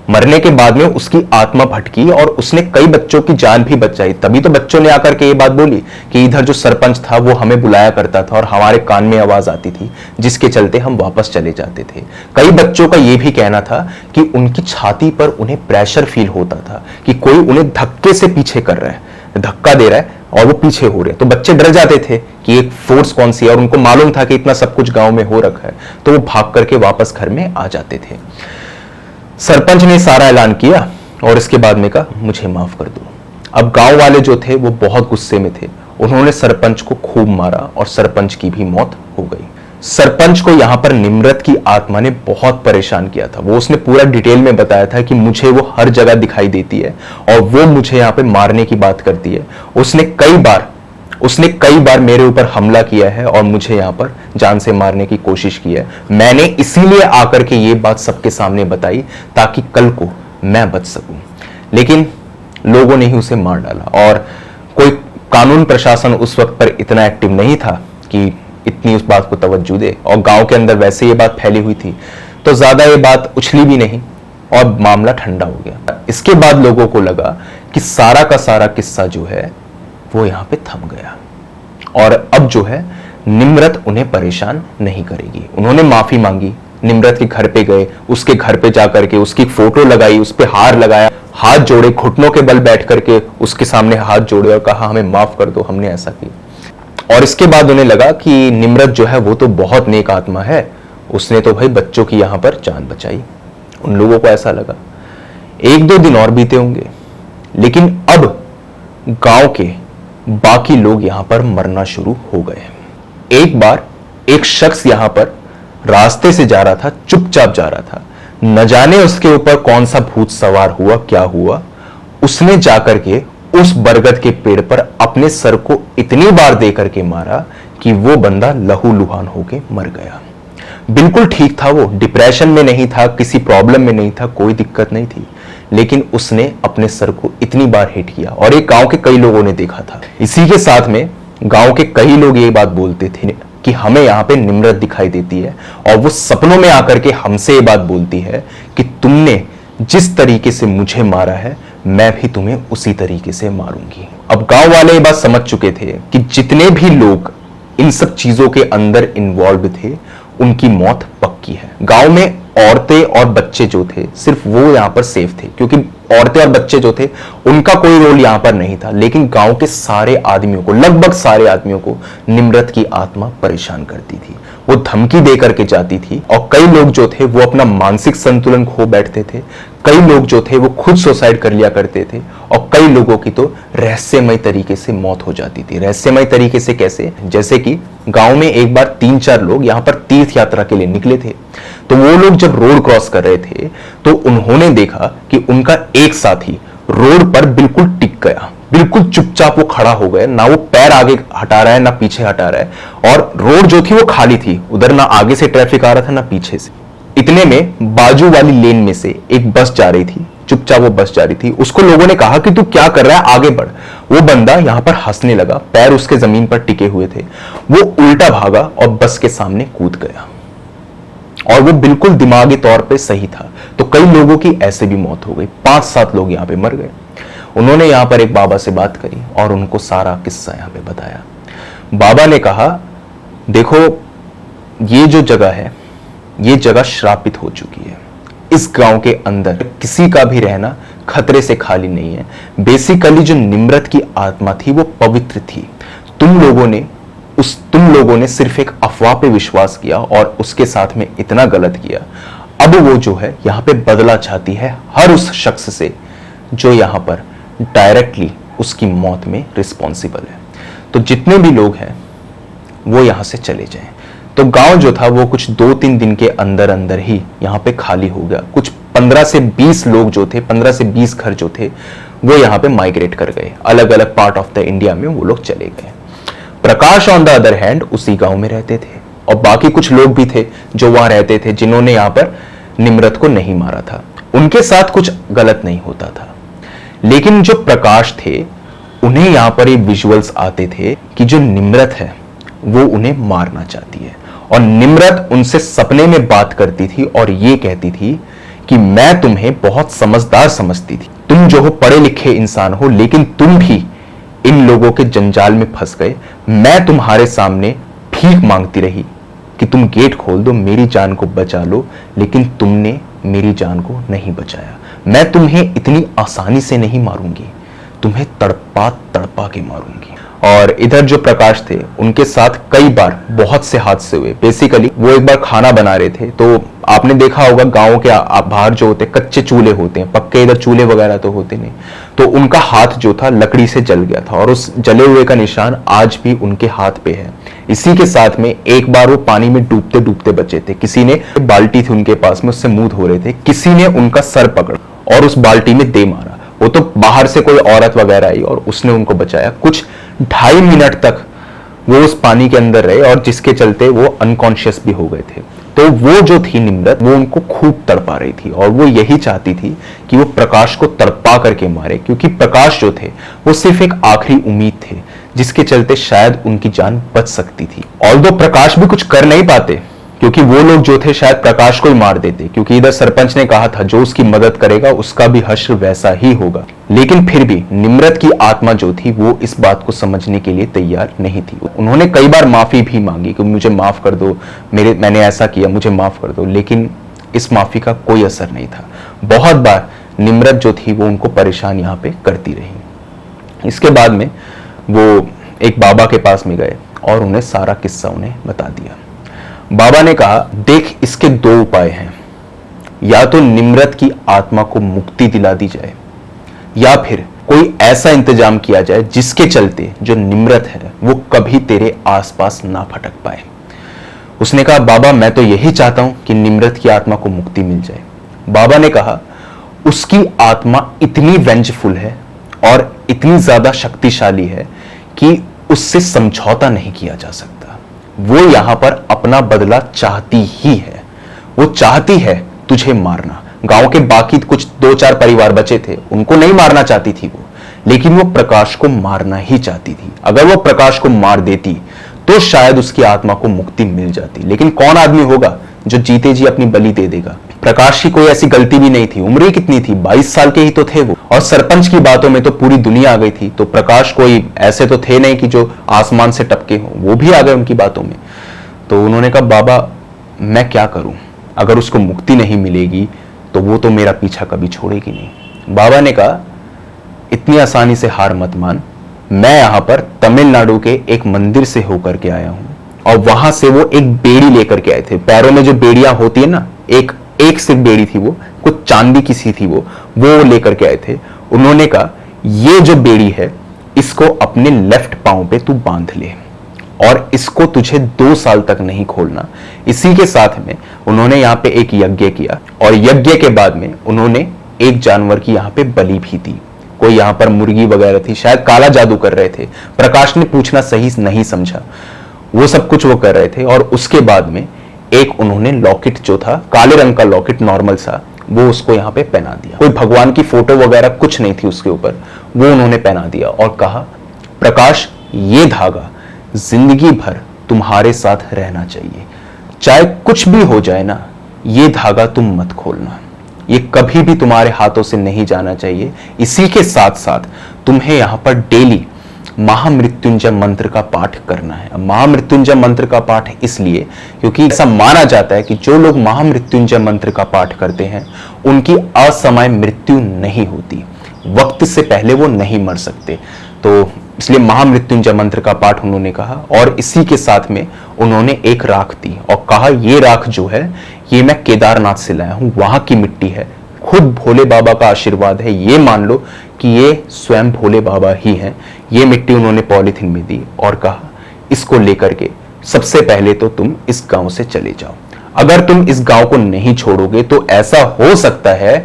मरने के बाद में उसकी आत्मा भटकी और उसने कई बच्चों की जान भी बचाई। तभी तो बच्चों ने आकर के ये बात बोली कि इधर जो सरपंच था वो हमें बुलाया करता था और हमारे कान में आवाज आती थी जिसके चलते हम वापस चले जाते थे। कई बच्चों का ये भी कहना था कि उनकी छाती पर उन्हें प्रेशर फील होता था कि कोई उन्हें धक्के से पीछे कर रहा है, धक्का दे रहा है और वो पीछे हो रहे हैं। तो बच्चे डर जाते थे कि एक फोर्स कौन सी है और उनको मालूम था कि इतना सब कुछ गांव में हो रखा है, तो वो भाग करके वापस घर में आ जाते थे। सरपंच ने सारा ऐलान किया और इसके बाद में कहा मुझे माफ कर दो। अब गांव वाले जो थे वो बहुत गुस्से में थे, उन्होंने सरपंच को खूब मारा और सरपंच की भी मौत हो गई। सरपंच को यहां पर निम्रत की आत्मा ने बहुत परेशान किया था। वो उसने पूरा डिटेल में बताया था कि मुझे वो हर जगह दिखाई देती है और वो मुझे यहां पे मारने की बात करती है। उसने कई बार मेरे ऊपर हमला किया है और मुझे यहां पर जान से मारने की कोशिश की है। मैंने इसीलिए आकर के ये बात सबके सामने बताई ताकि कल को मैं बच सकूं, लेकिन लोगों ने ही उसे मार डाला और कोई कानून प्रशासन उस वक्त पर इतना एक्टिव नहीं था कि इतनी उस बात को तवज्जो दे और गांव के अंदर वैसे ये बात फैली हुई थी तो ज्यादा ये बात उछली भी नहीं और मामला ठंडा हो गया। इसके बाद लोगों को लगा कि सारा का सारा किस्सा जो है वो यहां पे थम गया और अब जो है निम्रत उन्हें परेशान नहीं करेगी। उन्होंने माफी मांगी, निम्रत के घर पे गए, उसके घर पे जाकर के उसकी फोटो लगाई, उस पे हार लगाया, हाथ जोड़े, घुटनों के बल बैठ करके उसके सामने हाथ जोड़े और कहा हमें माफ कर दो, हमने ऐसा किया। और इसके बाद उन्हें लगा कि निम्रत जो है वो तो बहुत नेक आत्मा है, उसने तो भाई बच्चों की यहां पर जान बचाई। उन लोगों को ऐसा लगा। एक दो दिन और बीते होंगे, लेकिन अब गांव के बाकी लोग यहां पर मरना शुरू हो गए। एक बार एक शख्स यहां पर रास्ते से जा रहा था, चुपचाप जा रहा था। न जाने उसके ऊपर कौन सा भूत सवार हुआ, क्या हुआ। उसने जाकर के उस बरगद के पेड़ पर अपने सर को इतनी बार देकर के मारा कि वो बंदा लहूलुहान होके मर गया। बिल्कुल ठीक था, वो डिप्रेशन में नहीं था, किसी प्रॉब्लम में नहीं था, कोई दिक्कत नहीं थी, लेकिन उसने अपने सर को इतनी बार हिट किया और एक गांव के कई लोगों ने देखा था। इसी के साथ में गांव के कई लोग ये बात बोलते थे कि हमें यहां पे निम्रत दिखाई देती है और वो सपनों में आकर के हमसे ये बात बोलती है कि तुमने जिस तरीके से मुझे मारा है, मैं भी तुम्हें उसी तरीके से मारूंगी। अब गांव वाले ये बात समझ चुके थे कि जितने भी लोग इन सब चीजों के अंदर इन्वॉल्व थे, उनकी मौत पक्की है। गांव में औरतें और बच्चे जो थे, सिर्फ वो यहां पर सेफ थे, क्योंकि औरतें और बच्चे जो थे उनका कोई रोल यहां पर नहीं था। लेकिन गांव के सारे आदमियों को, लगभग सारे आदमियों को निम्रत की आत्मा परेशान करती थी। वो धमकी दे करके जाती थी और कई लोग जो थे वो अपना मानसिक संतुलन खो बैठते थे। कई लोग जो थे वो खुद सुसाइड कर लिया करते थे और कई लोगों की तो रहस्यमय तरीके से मौत हो जाती थी। रहस्यमय तरीके से कैसे? जैसे कि गांव में एक बार 3-4 लोग यहां पर तीर्थ यात्रा के लिए निकले थे। तो वो लोग जब रोड क्रॉस कर रहे थे तो उन्होंने देखा कि उनका एक साथी रोड पर बिल्कुल टिक गया, बिल्कुल चुपचाप वो खड़ा हो गया। ना वो पैर आगे हटा रहा है ना पीछे हटा रहा है, और रोड जो थी वो खाली थी, उधर ना आगे से ट्रैफिक आ रहा था ना पीछे से। इतने में बाजू वाली लेन में से एक बस जा रही थी, चुपचाप वो बस जा रही थी। उसको लोगों ने कहा कि तू क्या कर रहा है, आगे बढ़। वो बंदा यहां पर हंसने लगा, पैर उसके जमीन पर टिके हुए थे। वो उल्टा भागा और बस के सामने कूद गया, और वो बिल्कुल दिमागी तौर पे सही था। तो कई लोगों की ऐसे भी मौत हो गई, 5-7 लोग यहां पे मर गए। उन्होंने यहां पर एक बाबा से बात करी और उनको सारा किस्सा यहां पे बताया। बाबा ने कहा, देखो ये जो जगह है, ये जगह श्रापित हो चुकी है। इस गांव के अंदर किसी का भी रहना खतरे से खाली नहीं है। बेसिकली जो निम्रत की आत्मा थी वो पवित्र थी। तुम लोगों ने सिर्फ एक अफवाह पे विश्वास किया और उसके साथ में इतना गलत किया। अब वो जो है यहां पे बदला चाहती है हर उस शख्स से जो यहां पर डायरेक्टली उसकी मौत में रिस्पॉन्सिबल है। तो जितने भी लोग हैं वो यहां से चले जाएं। तो गांव जो था वो कुछ 2-3 दिन के अंदर अंदर ही यहां पे खाली हो गया। कुछ 15 से 20 लोग जो थे, 15 से 20 घर जो थे, वो यहां पे माइग्रेट कर गए, अलग अलग पार्ट ऑफ द इंडिया में वो लोग चले गए। प्रकाश ऑन द अदर हैंड उसी गांव में रहते थे, और बाकी कुछ लोग भी थे जो वहां रहते थे, जिन्होंने यहां पर निम्रत को नहीं मारा था। उनके साथ कुछ गलत नहीं होता था। लेकिन जो प्रकाश थे, उन्हें यहां पर ये विजुअल्स आते थे कि जो निम्रत है वो उन्हें मारना चाहती है, और निम्रत उनसे सपने में बात करती थी और ये कहती थी कि मैं तुम्हें बहुत समझदार समझती थी, तुम जो हो पढ़े लिखे इंसान हो, लेकिन तुम भी इन लोगों के जंजाल में फंस गए। मैं तुम्हारे सामने भीख मांगती रही कि तुम गेट खोल दो, मेरी जान को बचा लो, लेकिन तुमने मेरी जान को नहीं बचाया। मैं तुम्हें इतनी आसानी से नहीं मारूंगी, तुम्हें तड़पा तड़पा के मारूंगी। और इधर जो प्रकाश थे, उनके साथ कई बार बहुत से हादसे हुए। बेसिकली वो एक बार खाना बना रहे थे, तो आपने देखा होगा गांव के बाहर जो होते कच्चे चूल्हे होते हैं, पक्के इधर चूल्हे वगैरह तो होते नहीं। तो उनका हाथ जो था लकड़ी से जल गया था, और उस जले हुए का निशान आज भी उनके हाथ पे है। इसी के साथ में एक बार वो पानी में डूबते डूबते बचे थे। किसी ने बाल्टी थी उनके पास में, उससे मुंह धो रहे थे, किसी ने उनका सर पकड़ा और उस बाल्टी में दे मारा। वो तो बाहर से कोई औरत वगैरह आई और उसने उनको बचाया। कुछ 2.5 मिनट तक वो उस पानी के अंदर रहे, और जिसके चलते वो अनकॉन्शियस भी हो गए थे। तो वो जो थी निम्रत, वो उनको खूब तड़पा रही थी, और वो यही चाहती थी कि वो प्रकाश को तड़पा करके मारे, क्योंकि प्रकाश जो थे वो सिर्फ एक आखिरी उम्मीद थे, जिसके चलते शायद उनकी जान बच सकती थी। ऑल्दो प्रकाश भी कुछ कर नहीं पाते, क्योंकि वो लोग जो थे शायद प्रकाश को ही मार देते, क्योंकि इधर सरपंच ने कहा था जो उसकी मदद करेगा उसका भी हश्र वैसा ही होगा। लेकिन फिर भी निम्रत की आत्मा जो थी वो इस बात को समझने के लिए तैयार नहीं थी। उन्होंने कई बार माफी भी मांगी कि मुझे माफ कर दो, मैंने ऐसा किया, मुझे माफ कर दो, लेकिन इस माफी का कोई असर नहीं था। बहुत बार निम्रत जो थी वो उनको परेशान यहाँ पे करती रही। इसके बाद में वो एक बाबा के पास में गए और उन्हें सारा किस्सा उन्हें बता दिया। बाबा ने कहा, देख इसके दो उपाय हैं, या तो निम्रत की आत्मा को मुक्ति दिला दी जाए, या फिर कोई ऐसा इंतजाम किया जाए जिसके चलते जो निम्रत है वो कभी तेरे आसपास ना फटक पाए। उसने कहा, बाबा मैं तो यही चाहता हूं कि निम्रत की आत्मा को मुक्ति मिल जाए। बाबा ने कहा, उसकी आत्मा इतनी वेंजफुल है और इतनी ज्यादा शक्तिशाली है कि उससे समझौता नहीं किया जा सकता। वो यहां पर अपना बदला चाहती ही है। वो चाहती है तुझे मारना। गांव के बाकी कुछ 2-4 परिवार बचे थे, उनको नहीं मारना चाहती थी वो, लेकिन वो प्रकाश को मारना ही चाहती थी। अगर वो प्रकाश को मार देती तो शायद उसकी आत्मा को मुक्ति मिल जाती। लेकिन कौन आदमी होगा जो जीते जी अपनी बलि दे देगा? प्रकाश की कोई ऐसी गलती भी नहीं थी। उम्र ही कितनी थी, 22 साल के ही तो थे वो, और सरपंच की बातों में तो पूरी दुनिया आ गई थी। तो प्रकाश कोई ऐसे तो थे नहीं कि जो आसमान से टपके हो, वो भी आ गए उनकी बातों में। तो उन्होंने कहा, बाबा मैं क्या करूं? अगर उसको मुक्ति नहीं मिलेगी तो वो तो मेरा पीछा कभी छोड़ेगी नहीं। बाबा ने कहा, इतनी आसानी से हार मत मान। मैं यहां पर तमिलनाडु के एक मंदिर से होकर के आया हूं, और वहां से वो एक बेड़ी लेकर के आए थे। पैरों में जो बेड़ियां होती है ना, एक सिर्फ बेड़ी थी, वो कुछ चांदी की सी थी, वो लेकर के आए थे। उन्होंने कहा, ये जो बेड़ी है इसको अपने लेफ्ट पांव पे तू बांध ले, और इसको तुझे 2 साल तक नहीं खोलना। इसी के साथ में उन्होंने यहाँ पे एक यज्ञ किया, और यज्ञ के बाद में उन्होंने एक जानवर की यहाँ पे बलि भी दी। कोई यहाँ पर मुर्गी वगैरह थी, शायद काला जादू कर रहे थे। प्रकाश ने पूछना सही नहीं समझा, वो सब कुछ वो कर रहे थे। और उसके बाद में एक उन्होंने लॉकेट जो था, काले रंग का लॉकेट नॉर्मल सा, वो उसको यहाँ पे पहना दिया। कोई भगवान की फोटो वगैरह कुछ नहीं थी उसके ऊपर, वो उन्होंने पहना दिया और कहा, प्रकाश ये धागा जिंदगी भर तुम्हारे साथ रहना चाहिए। चाहे कुछ भी हो जाए ना, ये धागा तुम मत खोलना, ये कभी भी तुम्हारे हाथों से नहीं जाना चाहिए। इसी के साथ साथ तुम्हें यहां पर डेली महामृत्युंजय मंत्र का पाठ करना है। महामृत्युंजय मंत्र का पाठ इसलिए क्योंकि ऐसा माना जाता है कि जो लोग महामृत्युंजय मंत्र का पाठ करते हैं उनकी असमय मृत्यु नहीं होती, वक्त से पहले वो नहीं मर सकते। तो इसलिए महामृत्युंजय मंत्र का पाठ उन्होंने कहा, और इसी के साथ में उन्होंने एक राख दी और कहा, ये राख जो है ये मैं केदारनाथ से लाया हूं, वहां की मिट्टी है, खुद भोले बाबा का आशीर्वाद है, ये मान लो कि ये स्वयं भोले बाबा ही हैं। ये मिट्टी उन्होंने पॉलीथिन में दी और कहा, इसको लेकर के सबसे पहले तो तुम इस गांव से चले जाओ। अगर तुम इस गांव को नहीं छोड़ोगे तो ऐसा हो सकता है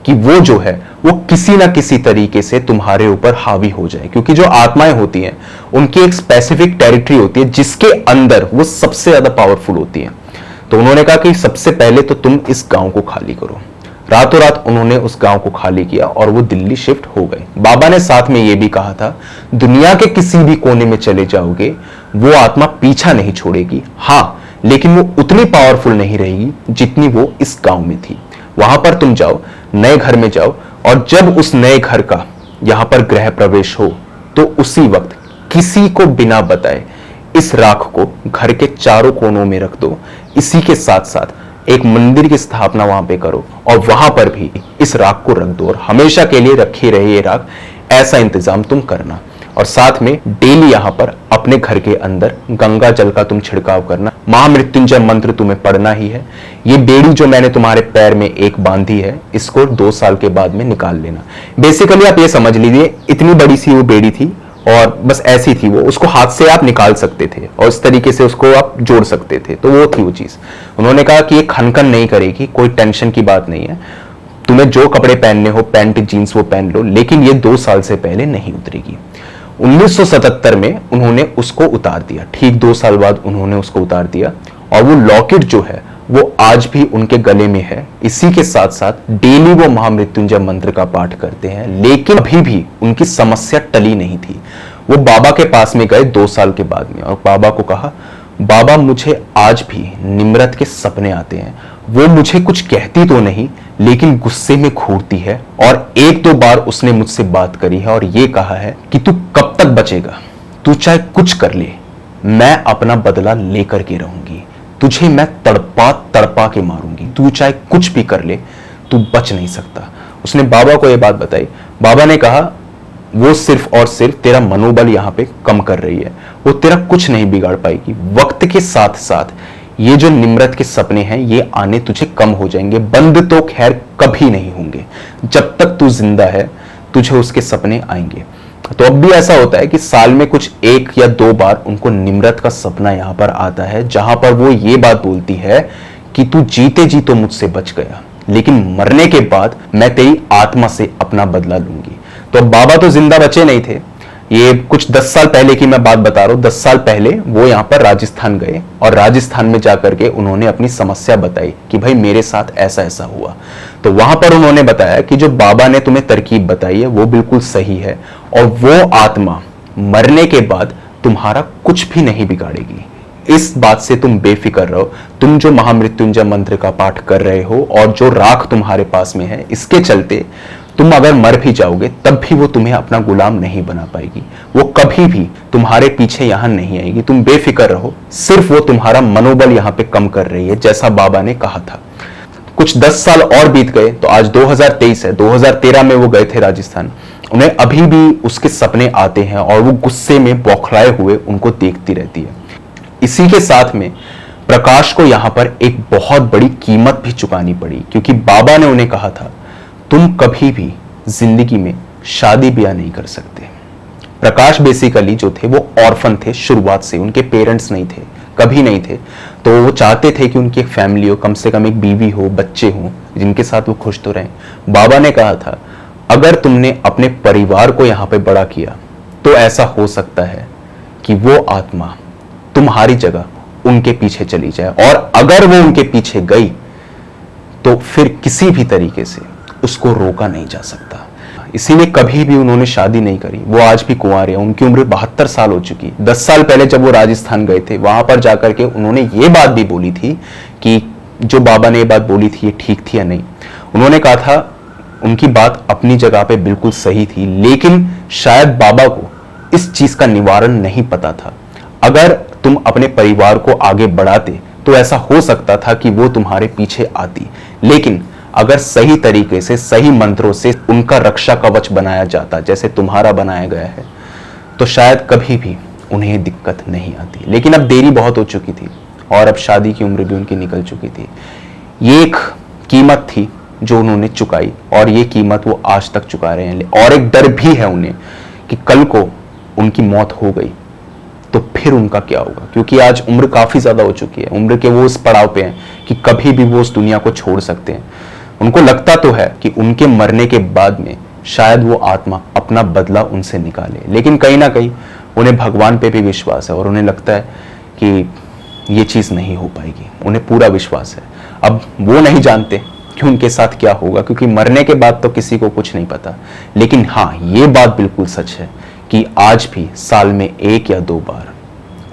कि वो जो है वो किसी ना किसी तरीके से तुम्हारे ऊपर हावी हो जाए, क्योंकि जो आत्माएं होती हैं उनकी एक स्पेसिफिक टेरिटरी होती है जिसके अंदर वो सबसे ज्यादा पावरफुल होती है। तो उन्होंने कहा कि सबसे पहले तो तुम इस गांव को खाली करो। रातों रात उन्होंने उस गांव को खाली किया और वो दिल्ली शिफ्ट हो गए। बाबा ने साथ में ये भी कहा था, दुनिया के किसी भी कोने में चले जाओगे वो आत्मा पीछा नहीं छोड़ेगी, हाँ लेकिन वो उतनी पावरफुल नहीं रहेगी जितनी वो इस गांव में थी। वहां पर तुम जाओ, नए घर में जाओ, और जब उस नए घर का यहां पर गृह प्रवेश हो तो उसी वक्त किसी को बिना बताए इस राख को घर के चारों कोनों में रख दो। इसी के साथ साथ एक मंदिर की स्थापना वहां पे करो और वहां पर भी इस राख को रख दो और हमेशा के लिए रखी रहे ये राख, ऐसा इंतजाम तुम करना। और साथ में डेली यहां पर अपने घर के अंदर गंगा जल का तुम छिड़काव करना। महामृत्युंजय मंत्र तुम्हें पढ़ना ही है। ये बेड़ी जो मैंने तुम्हारे पैर में एक बांधी है, इसको 2 साल के बाद में निकाल लेना। बेसिकली आप ये समझ लीजिए, इतनी बड़ी सी वो बेड़ी थी और बस ऐसी थी वो, उसको हाथ से आप निकाल सकते थे और इस तरीके से उसको आप जोड़ सकते थे, तो वो थी वो चीज। उन्होंने कहा कि ये खनखन नहीं करेगी, कोई टेंशन की बात नहीं है, तुम्हें जो कपड़े पहनने हो, पैंट जीन्स वो पहन लो, लेकिन ये 2 साल से पहले नहीं उतरेगी। 1977 में उन्होंने उसको उतार दिया। ठीक 2 साल बाद उन्होंने उसको उतार दिया और वो लॉकेट जो है वो आज भी उनके गले में है। इसी के साथ साथ डेली वो महामृत्युंजय मंत्र का पाठ करते हैं, लेकिन अभी भी उनकी समस्या टली नहीं थी। वो बाबा के पास में गए 2 साल के बाद में और बाबा को कहा, बाबा मुझे आज भी निम्रत के सपने आते हैं। वो मुझे कुछ कहती तो नहीं, लेकिन गुस्से में घूरती है और 1-2 बार उसने मुझसे बात करी है और ये कहा है कि तू कब तक बचेगा, तू चाहे कुछ कर ले, मैं अपना बदला लेकर के रहूंगी, तुझे मैं तड़पा तड़पा के मारूंगी, तू चाहे कुछ भी कर ले, तू बच नहीं सकता। उसने बाबा को यह बात बताई। बाबा ने कहा, वो सिर्फ और सिर्फ तेरा मनोबल यहां पे कम कर रही है, वो तेरा कुछ नहीं बिगाड़ पाएगी। वक्त के साथ साथ ये जो निम्रत के सपने हैं ये आने तुझे कम हो जाएंगे, बंद तो खैर कभी नहीं होंगे। जब तक तू जिंदा है तुझे उसके सपने आएंगे। तो अब भी ऐसा होता है कि साल में कुछ 1 या 2 बार उनको निम्रत का सपना यहां पर आता है, जहां पर वो ये बात बोलती है कि तू जीते जी तो मुझसे बच गया, लेकिन मरने के बाद मैं तेरी आत्मा से अपना बदला लूंगी। तो अब बाबा तो जिंदा बचे नहीं थे, ये कुछ 10 साल पहले की मैं बात बता रहा हूं। 10 साल पहले वो यहां पर राजस्थान गए और राजस्थान में जाकर के उन्होंने अपनी समस्या बताई कि भाई मेरे साथ ऐसा ऐसा हुआ। तो वहां पर उन्होंने बताया कि जो बाबा ने तुम्हें तरकीब बताई है वो बिल्कुल सही है, और वो आत्मा मरने के बाद तुम्हारा कुछ भी नहीं बिगाड़ेगी। इस बात से तुम बेफिक्र रहो। तुम जो महामृत्युंजय मंत्र का पाठ कर रहे हो और जो राख तुम्हारे पास में है, इसके चलते तुम अगर मर भी जाओगे तब भी वो तुम्हें अपना गुलाम नहीं बना पाएगी। वो कभी भी तुम्हारे पीछे यहां नहीं आएगी। तुम बेफिक्र रहो। सिर्फ वो तुम्हारा मनोबल यहां पे कम कर रही है, जैसा बाबा ने कहा था। कुछ 10 साल और बीत गए तो आज 2023 है। 2013 में वो गए थे राजस्थान। उन्हें अभी भी उसके सपने आते हैं और वो गुस्से में बौखलाए हुए उनको देखती रहती है। इसी के साथ में प्रकाश को यहां पर एक बहुत बड़ी कीमत भी चुकानी पड़ी, क्योंकि बाबा ने उन्हें कहा था तुम कभी भी जिंदगी में शादी ब्याह नहीं कर सकते। प्रकाश बेसिकली जो थे वो ऑर्फन थे शुरुआत से, उनके पेरेंट्स नहीं थे, कभी नहीं थे। तो वो चाहते थे कि उनकी एक फैमिली हो, कम से कम एक बीवी हो, बच्चे हों, जिनके साथ वो खुश तो रहें। बाबा ने कहा था अगर तुमने अपने परिवार को यहां पे बड़ा किया तो ऐसा हो सकता है कि वो आत्मा तुम्हारी जगह उनके पीछे चली जाए, और अगर वो उनके पीछे गई तो फिर किसी भी तरीके से उसको रोका नहीं जा सकता। इसीलिए कभी भी उन्होंने शादी नहीं करी। वो आज भी कुंवारे हैं। उनकी उम्र 72 साल हो चुकी। 10 साल पहले जब वो राजस्थान गए थे, वहां पर जाकर के उन्होंने ये बात भी बोली थी कि जो बाबा ने ये बात बोली थी ये ठीक थी या नहीं। उन्होंने कहा था उनकी बात अपनी जगह पे बिल्कुल सही थी, लेकिन शायद बाबा को इस चीज का निवारण नहीं पता था। अगर तुम अपने परिवार को आगे बढ़ाते तो ऐसा हो सकता था कि वो तुम्हारे पीछे आती, लेकिन अगर सही तरीके से सही मंत्रों से उनका रक्षा कवच बनाया जाता जैसे तुम्हारा बनाया गया है, तो शायद कभी भी उन्हें दिक्कत नहीं आती। लेकिन अब देरी बहुत हो चुकी थी और अब शादी की उम्र भी उनकी निकल चुकी थी। ये एक कीमत थी जो उन्होंने चुकाई, और ये कीमत वो आज तक चुका रहे हैं। और एक डर भी है उन्हें कि कल को उनकी मौत हो गई तो फिर उनका क्या होगा, क्योंकि आज उम्र काफी ज्यादा हो चुकी है। उम्र के वो उस पड़ाव पे हैं कि कभी भी वो उस दुनिया को छोड़ सकते हैं। उनको लगता तो है कि उनके मरने के बाद में शायद वो आत्मा अपना बदला उनसे निकाले, लेकिन कहीं ना कहीं उन्हें भगवान पे भी विश्वास है और उन्हें लगता है कि ये चीज नहीं हो पाएगी। उन्हें पूरा विश्वास है। अब वो नहीं जानते कि उनके साथ क्या होगा, क्योंकि मरने के बाद तो किसी को कुछ नहीं पता। लेकिन हाँ, ये बात बिल्कुल सच है कि आज भी साल में 1 या 2 बार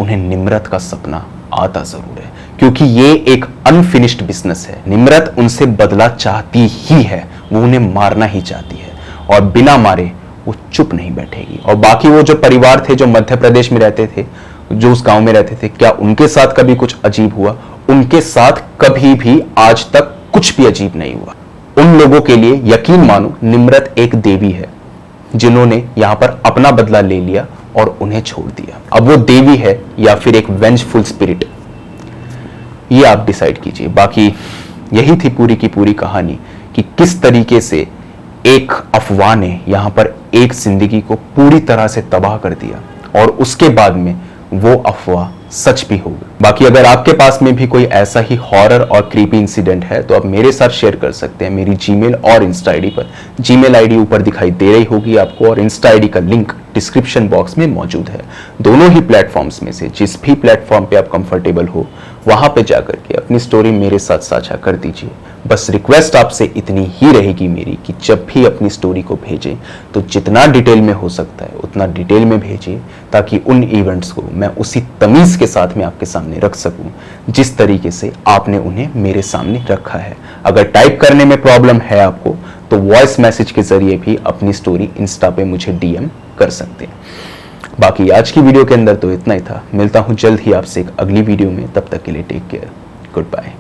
उन्हें निम्रत का सपना आता जरूर है, क्योंकि ये एक अनफिनिश्ड बिजनेस है। निम्रत उनसे बदला चाहती ही है, वो उन्हें मारना ही चाहती है, और बिना मारे वो चुप नहीं बैठेगी। और बाकी वो जो परिवार थे जो मध्य प्रदेश में रहते थे, जो उस गांव में रहते थे, क्या उनके साथ कभी कुछ अजीब हुआ? उनके साथ कभी भी आज तक कुछ भी अजीब नहीं हुआ। उन लोगों के लिए यकीन मानो निम्रत एक देवी है जिन्होंने यहां पर अपना बदला ले लिया और उन्हें छोड़ दिया। अब वो देवी है या फिर एक वेंजफुल स्पिरिट, ये आप डिसाइड कीजिए। बाकी यही थी पूरी की पूरी कहानी कि किस तरीके से एक अफवाह ने यहां पर एक जिंदगी को पूरी तरह से तबाह कर दिया, और उसके बाद में वो अफवाह सच भी हो गई। बाकी अगर आपके पास में भी कोई ऐसा ही हॉरर और क्रीपी इंसिडेंट है तो आप मेरे साथ शेयर कर सकते हैं मेरी जीमेल और इंस्टा आईडी पर। जीमेल आईडी ऊपर दिखाई दे रही होगी आपको, और इंस्टा आईडी का लिंक डिस्क्रिप्शन बॉक्स में मौजूद है। दोनों ही प्लेटफॉर्म्स में से जिस भी प्लेटफॉर्म पे आप कंफर्टेबल हो वहां पे जाकर के अपनी स्टोरी मेरे साथ साझा कर दीजिए। बस रिक्वेस्ट आपसे इतनी ही रहेगी मेरी कि जब भी अपनी स्टोरी को भेजें तो जितना डिटेल में हो सकता है उतना डिटेल में भेजिए, ताकि उन इवेंट्स को मैं उसी तमीज के साथ में आपके सामने रख सकूं जिस तरीके से आपने उन्हें मेरे सामने रखा है। अगर टाइप करने में प्रॉब्लम है आपको तो वॉइस मैसेज के जरिए भी अपनी स्टोरी इंस्टा पे मुझे डीएम कर सकते हैं। बाकी आज की वीडियो के अंदर तो इतना ही था। मिलता हूं जल्द ही आपसे एक अगली वीडियो में, तब तक के लिए टेक केयर, गुड बाय।